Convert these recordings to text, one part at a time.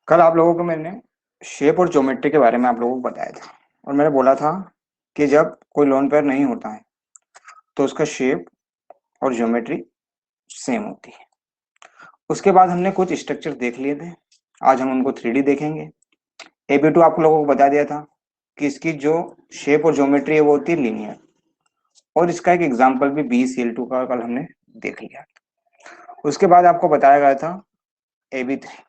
कल आप लोगों को मैंने शेप और ज्योमेट्री के बारे में आप लोगों को बताया था और मैंने बोला था कि जब कोई लोन पेयर नहीं होता है तो उसका शेप और ज्योमेट्री सेम होती है। उसके बाद हमने कुछ स्ट्रक्चर देख लिए थे। आज हम उनको 3D देखेंगे। AB2 आप लोगों को बता दिया था कि इसकी जो शेप और ज्योमेट्री है वो होती है लीनियर, और इसका एक एग्जाम्पल भी BCl2 का कल हमने देख लिया। उसके बाद आपको बताया गया था AB3।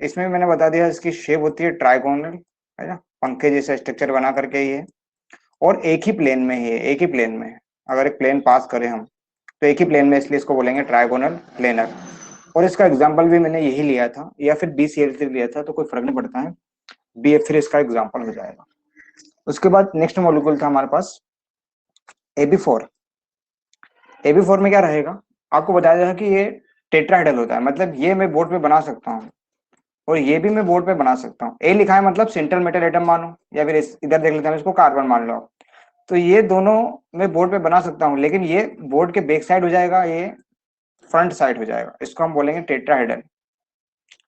इसमें मैंने बता दिया इसकी शेप होती है ट्राइगोनल, है ना, पंखे जैसा स्ट्रक्चर बना करके ही है, और एक ही प्लेन में है, एक ही प्लेन में है। अगर एक प्लेन पास करें हम तो एक ही प्लेन में, इसलिए इसको बोलेंगे ट्राइगोनल प्लेनर। और इसका एग्जांपल भी मैंने यही लिया था, या फिर BCl3 लिया था, तो कोई फर्क नहीं पड़ता है, BF3 इसका एग्जांपल हो जाएगा। उसके बाद नेक्स्ट मॉलिक्यूल था हमारे पास AB4। AB4 में क्या रहेगा, आपको बताया था कि ये टेट्राहेड्रल होता है, मतलब ये मैं बोर्ड पे बना सकता हूँ और ये भी मैं बोर्ड पे बना सकता हूँ। ए लिखा है मतलब सेंट्रल मेटल एटम मानो, या फिर इधर देख लेते हैं इसको कार्बन मान लो आप। तो ये दोनों मैं बोर्ड पे बना सकता हूँ, लेकिन ये बोर्ड के बैक साइड हो जाएगा, ये फ्रंट साइड हो जाएगा। इसको हम बोलेंगे टेट्राहेड्रल।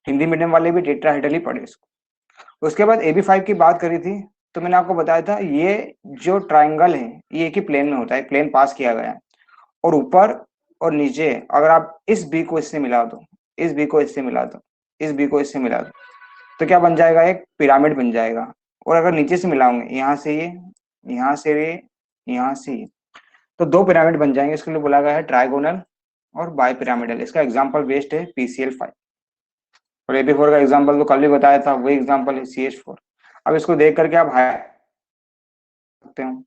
हिंदी मीडियम वाले भी टेट्राहेड्रल ही पढ़े इसको। उसके बाद AB5 की बात करी थी, तो मैंने आपको बताया था ये जो ट्राइंगल है ये एक ही प्लेन में होता है, प्लेन पास किया गया है, और ऊपर और नीचे अगर आप इस बी को इससे मिला दो, इस बी को इससे मिला दो, इस बी को इससे मिला दो, तो क्या बन जाएगा, एक पिरामिड बन जाएगा। और अगर नीचे से मिलाओगे, यहाँ से ये, यहाँ से ये, यहाँ से ये, तो दो पिरामिड बन जाएंगे। इसके लिए बोला गया है ट्राइगोनल और बाई पिरामिडल। इसका एग्जाम्पल बेस्ड है PCl5। और AB4 का एग्जाम्पल तो कल भी बताया था, वही एग्जाम्पल है CH4। अब इसको देख करके आप हाई सकते हो।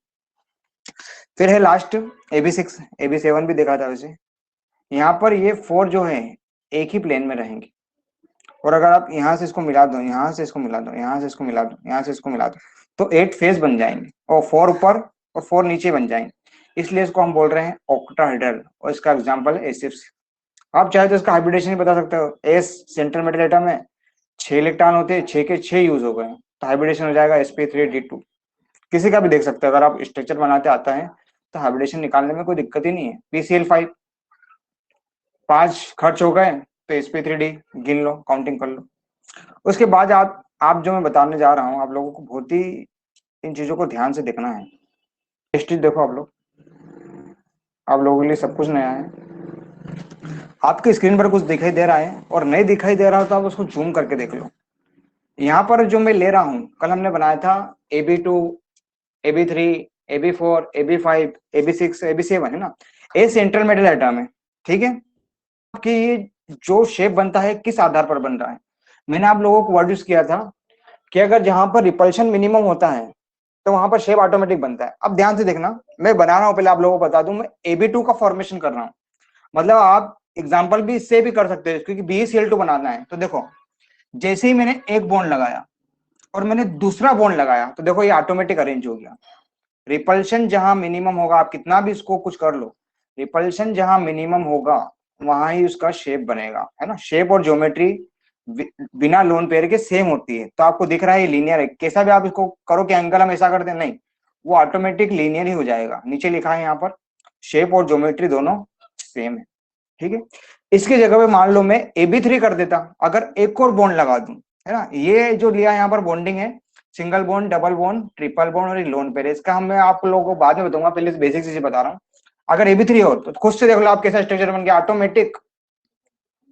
फिर है लास्ट AB6, AB7 भी देखा था वैसे। यहाँ पर ये 4 जो है एक ही प्लेन में रहेंगे, और अगर आप यहाँ से इसको मिला दो, यहाँ से इसको मिला दो, यहाँ से इसको मिला दो, यहाँ से इसको मिला दो, तो 8 फेस बन जाएंगे, और 4 ऊपर और 4 नीचे बन जाएंगे। इसलिए इसको हम बोल रहे हैं ऑक्टाहेड्रल, और इसका एग्जांपल है SF। आप चाहे तो इसका हाइब्रिडेशन ही बता सकते हो। S सेंट्रल मेटल एटम है, 6 इलेक्ट्रॉन होते हैं, 6 के 6 यूज हो गए, तो हाइब्रिडेशन हो जाएगा sp3d2। किसी का भी देख सकते हो, अगर आप स्ट्रक्चर बनाते आता है तो हाइब्रिडेशन निकालने में कोई दिक्कत ही नहीं है। PCl5 5 खर्च हो गए, तो sp3d गिन लो, काउंटिंग कर लो। उसके बाद आप जो मैं बताने जा रहा हूँ, आप लोगों को बहुत ही इन चीजों को ध्यान से देखना है। स्टिच देखो आप लोग, आप लोगों के लिए सब कुछ नया है। आपकी स्क्रीन पर कुछ दिखाई दे रहा है और नहीं दिखाई दे रहा हो तो आप उसको जूम करके देख लो। यहाँ पर जो मैं ले रहा हूँ, कल हमने बनाया था AB2, AB3, AB4, AB5, AB6, AB7, है ना। ए सेंट्रल मेटल एटम है, ठीक है। कि ये जो शेप बनता है किस आधार पर बन रहा है, मैंने आप लोगों को वर्ड यूज किया था कि अगर जहां पर रिपल्शन मिनिमम होता है तो वहां पर शेप ऑटोमेटिक बनता है। अब ध्यान से देखना, मैं बना रहा हूं, पहले आप लोगों को बता दूं, मैं AB2 का फॉर्मेशन कर रहा हूं। मतलब आप एग्जांपल भी इससे भी कर सकते हो, क्योंकि BeCl2 बनाना है। तो देखो, जैसे ही मैंने एक बॉन्ड लगाया और मैंने दूसरा बॉन्ड लगाया, तो देखो ये ऑटोमेटिक अरेंज हो गया। रिपल्शन जहां मिनिमम होगा, आप कितना भी इसको कुछ कर लो, रिपल्शन जहां मिनिमम होगा वहां ही उसका शेप बनेगा, है ना। शेप और ज्योमेट्री बिना लोन पेयर के सेम होती है। तो आपको दिख रहा है ये लीनियर है, कैसा भी आप इसको करो कि एंगल हम ऐसा करते हैं, नहीं, वो ऑटोमेटिक लीनियर ही हो जाएगा। नीचे लिखा है यहाँ पर शेप और ज्योमेट्री दोनों सेम है, ठीक है। इसकी जगह पे मान लो मैं AB3 कर देता, अगर एक और बॉन्ड लगा दूं, है ना। ये जो लिया यहाँ पर बॉन्डिंग है, single bond, double bond, triple bond और लोन पेयर। इसका हम मैं आप लोगों को बाद में बताऊंगा, पहले बेसिक चीजें बता रहा हूँ। अगर AB3 हो तो खुद से देख लो आप कैसा स्ट्रक्चर बन गया, ऑटोमेटिक।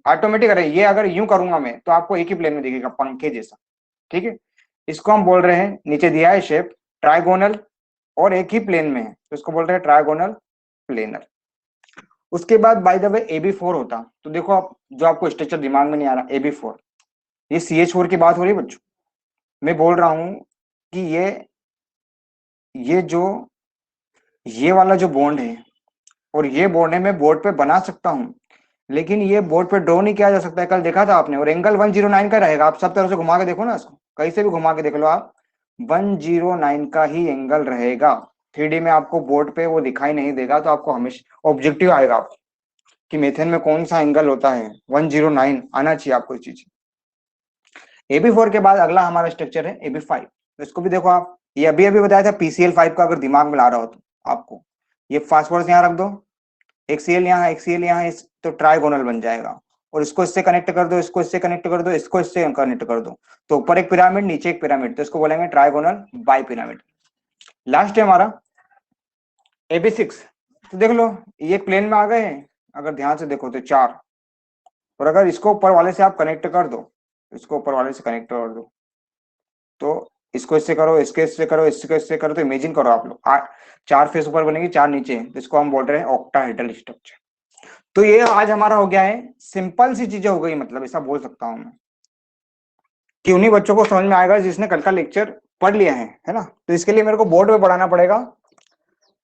ऑटोमेटिक अरे ये अगर यूं करूंगा मैं तो आपको एक ही प्लेन में दिखेगा, पंखे जैसा, ठीक है। इसको हम बोल रहे हैं, नीचे दिया है शेप ट्राइगोनल और एक ही प्लेन में है, तो इसको बोल रहे हैं ट्राइगोनल प्लेनर। उसके बाद बाय द वे AB4 होता, तो देखो आप, जो आपको स्ट्रक्चर दिमाग में नहीं आ रहा, AB4, ये CH4 की बात हो रही है बच्चों। मैं बोल रहा हूं कि ये जो ये वाला जो बॉन्ड है और ये बॉन्ड है, मैं बोर्ड पे बना सकता हूं, लेकिन ये बोर्ड पे ड्रॉ नहीं किया जा सकता है, कल देखा था आपने। और एंगल 109 का रहेगा, आप सब तरह से घुमा के देखो ना इसको, कहीं से भी घुमा के देख लो आप, 109 का ही एंगल रहेगा। 3D में आपको बोर्ड पे वो दिखाई नहीं देगा, तो आपको हमेशा ऑब्जेक्टिव आएगा आपको कि मेथन में कौन सा एंगल होता है, 109 आना चाहिए आपको चीज। AB4 के बाद अगला हमारा स्ट्रक्चर है AB5। तो इसको भी देखो आप, ये अभी अभी बताया था PCl5 का, अगर दिमाग में ला रहा हो तो आपको ये फास्फोरस यहाँ रख दो, एक CL यहाँ, एक CL यहाँ, तो ट्राइगोनल बन जाएगा। और इसको इससे कनेक्ट कर दो, इसको इससे कनेक्ट कर दो, इसको इससे कनेक्ट कर दो, तो ऊपर एक पिरामिड नीचे एक पिरामिड, तो इसको बोलेंगे ट्राइगोनल बाई पिरामिड। लास्ट है हमारा AB6। तो देख लो ये प्लेन में आ गए हैं, अगर ध्यान से देखो तो 4, और अगर इसको ऊपर वाले से आप कनेक्ट कर दो, इसको ऊपर वाले से कनेक्ट कर दो, तो इसको इससे करो, इसके इससे करो, इसके इससे करो, तो इमेजिन करो आप लोग 4 फेस ऊपर बनेगी, 4 नीचे, तो इसको हम बोल रहे हैं ऑक्टाहेड्रल स्ट्रक्चर। तो ये आज हमारा हो गया है, सिंपल सी चीजें हो गई, मतलब ऐसा बोल सकता हूं मैं कि उन्हीं बच्चों को समझ में आएगा जिसने कल का लेक्चर पढ़ लिया है ना। तो इसके लिए मेरे को बोर्ड पे पढ़ाना पड़ेगा।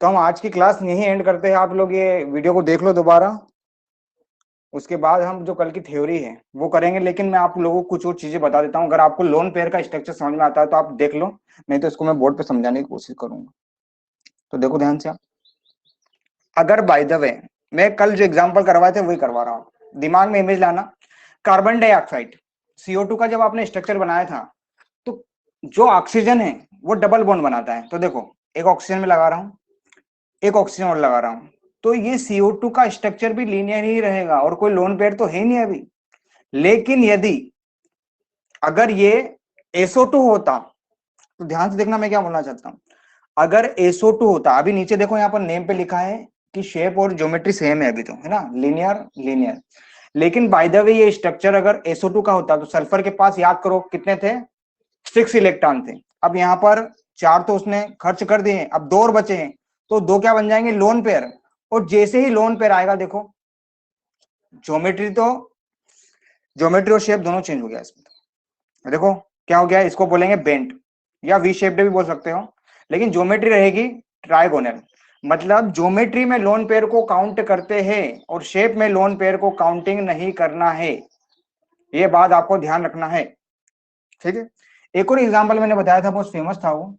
तो हम आज की क्लास यहीं एंड करते हैं, आप लोग ये वीडियो को देख लो दोबारा, उसके बाद हम जो कल की थ्योरी है वो करेंगे। लेकिन मैं आप लोगों को कुछ और चीजें बता देता हूँ, अगर आपको लोन पेयर का स्ट्रक्चर समझ में आता है तो आप देख लो, नहीं तो इसको मैं बोर्ड पे समझाने की कोशिश करूंगा। तो देखो ध्यान से आप, अगर बाय द वे मैं कल जो एग्जांपल करवाए थे वही करवा रहा हूँ, दिमाग में इमेज लाना। कार्बन डाइऑक्साइड CO2 का जब आपने स्ट्रक्चर बनाया था, तो जो ऑक्सीजन है वो डबल बॉन्ड बनाता है। तो देखो एक ऑक्सीजन में लगा रहा हूँ, एक ऑक्सीजन और लगा रहा हूँ, तो ये CO2 का स्ट्रक्चर भी लीनियर ही रहेगा, और कोई लोन पेयर तो है ही नहीं अभी। लेकिन यदि अगर ये SO2 होता, तो ध्यान से देखना मैं क्या बोलना चाहता हूं, अगर SO2 होता, अभी नीचे देखो यहाँ पर नेम पे लिखा है कि शेप और ज्योमेट्री सेम है अभी, तो है ना, लीनियर लीनियर। लेकिन बाय द वे ये स्ट्रक्चर अगर SO2 का होता, तो सल्फर के पास याद करो कितने थे, 6 इलेक्ट्रॉन थे। अब यहाँ पर 4 तो उसने खर्च कर दिए, अब 2 और बचे हैं, तो 2 क्या बन जाएंगे, लोन पेयर। और जैसे ही लोन पेयर आएगा, देखो ज्योमेट्री और शेप दोनों चेंज हो गया इसमें। देखो क्या हो गया, इसको बोलेंगे बेंट या वी शेप्ड भी बोल सकते हो, लेकिन ज्योमेट्री रहेगी ट्राइगोनल। मतलब ज्योमेट्री में लोन पेयर को काउंट करते हैं और शेप में लोन पेयर को काउंटिंग नहीं करना है, ये बात आपको ध्यान रखना है, ठीक है। एक और एग्जांपल मैंने बताया था, बहुत फेमस था वो,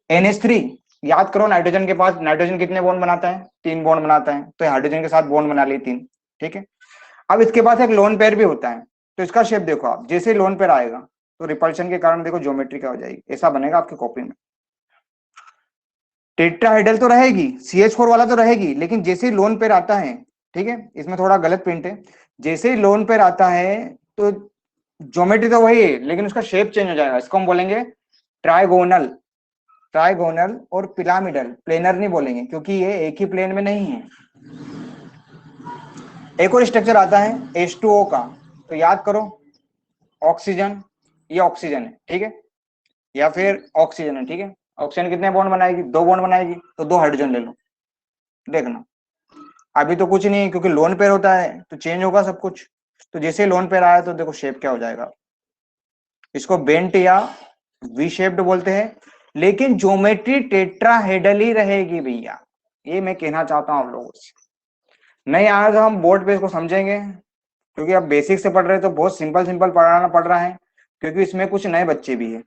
NH3। याद करो, नाइट्रोजन के पास, नाइट्रोजन कितने बॉन्ड बनाता है, 3 बॉन्ड बनाता है, तो हाइड्रोजन के साथ बॉन्ड बना लिए 3, ठीक है। अब इसके पास एक लोन पेयर भी होता है, तो इसका शेप देखो आप, जैसे ही लोन पेयर आएगा तो रिपल्शन के कारण देखो ज्योमेट्री क्या हो जाएगी, ऐसा बनेगा आपकी कॉपी में। टेट्राहेड्रल तो रहेगी, CH4 वाला तो रहेगी, लेकिन जैसे ही लोन पेयर आता है, ठीक है, इसमें थोड़ा गलत प्रिंट है, जैसे ही लोन पेयर आता है तो ज्योमेट्री तो वही है, लेकिन उसका शेप चेंज हो जाएगा, इसको हम बोलेंगे ट्राइगोनल। ट्राइगोनल और पिरामिडल, प्लेनर नहीं बोलेंगे क्योंकि ये एक ही प्लेन में नहीं है। एक और स्ट्रक्चर आता है H2O का, तो याद करो ऑक्सीजन, ये ऑक्सीजन है, ठीक है, या फिर ऑक्सीजन है, ठीक है। ऑक्सीजन कितने बॉन्ड बनाएगी, 2 बॉन्ड बनाएगी, तो 2 हाइड्रोजन ले लो। देखना अभी तो कुछ नहीं है, क्योंकि लोन पेयर होता है तो चेंज होगा सब कुछ। तो जैसे लोन पेयर आया तो देखो शेप क्या हो जाएगा, इसको बेंट या वी शेप्ड बोलते हैं, लेकिन ज्योमेट्री टेट्राहेड्रल ही रहेगी भैया, ये मैं कहना चाहता हूं आप लोगों से। नहीं आया तो हम बोर्ड पे इसको समझेंगे, क्योंकि अब बेसिक से पढ़ रहे हैं तो बहुत सिंपल सिंपल पढ़ाना पड़ रहा है, क्योंकि इसमें कुछ नए बच्चे भी है।